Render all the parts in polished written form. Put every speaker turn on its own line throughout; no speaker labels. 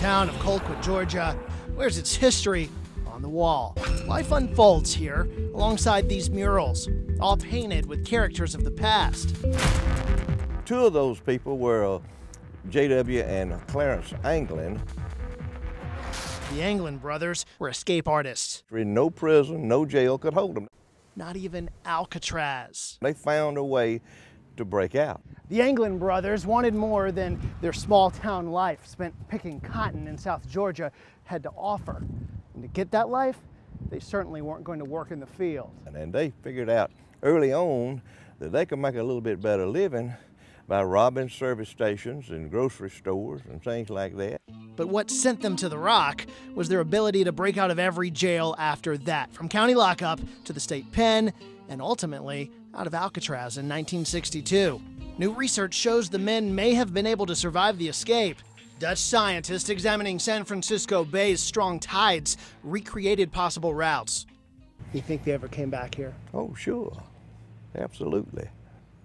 town of Colquitt, Georgia, wears its history on the wall. Life unfolds here alongside these murals, all painted with characters of the past.
Two of those people were J.W. and Clarence Anglin.
The Anglin brothers were escape artists.
No prison, no jail could hold them.
Not even Alcatraz.
They found a way to break out.
The Anglin brothers wanted more than their small town life spent picking cotton in South Georgia had to offer. And to get that life, they certainly weren't going to work in the field.
And they figured out early on that they could make a little bit better living by robbing service stations and grocery stores and things like that.
But what sent them to the rock was their ability to break out of every jail after that, from county lockup to the state pen, and ultimately out of Alcatraz in 1962. New research shows the men may have been able to survive the escape. Dutch scientists examining San Francisco Bay's strong tides recreated possible routes. You think they ever came back here?
Oh, sure. Absolutely.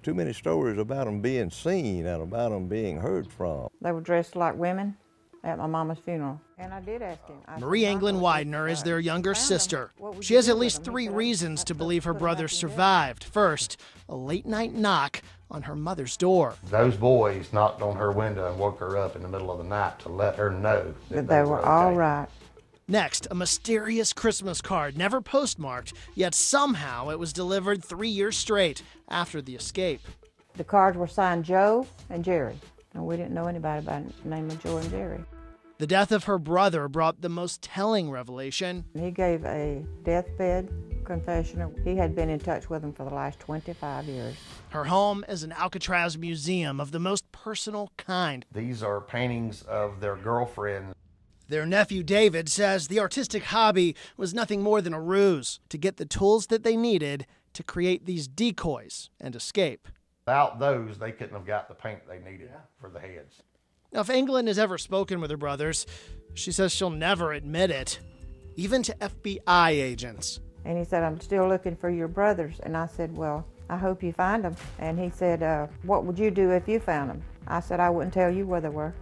Too many stories about them being seen and about them being heard from.
They were dressed like women at my mama's funeral. And I did ask him.
Marie Anglin Widener is their younger sister. She has at least 3 reasons to believe her brothers survived. First, a late-night knock on her mother's door.
Those boys knocked on her window and woke her up in the middle of the night to let her know that
they were all right.
Next, a mysterious Christmas card, never postmarked, yet somehow it was delivered 3 years straight after the escape.
The cards were signed Joe and Jerry, and we didn't know anybody by the name of Joe and Jerry.
The death of her brother brought the most telling revelation.
He gave a deathbed confession. He had been in touch with him for the last 25 years.
Her home is an Alcatraz museum of the most personal kind.
These are paintings of their girlfriends.
Their nephew David says the artistic hobby was nothing more than a ruse to get the tools that they needed to create these decoys and escape.
Without those, they couldn't have got the paint they needed for the heads.
Now, if Anglin has ever spoken with her brothers, she says she'll never admit it, even to FBI agents.
And he said, "I'm still looking for your brothers." And I said, "Well, I hope you find them." And he said, "What would you do if you found them?" I said, "I wouldn't tell you where they were."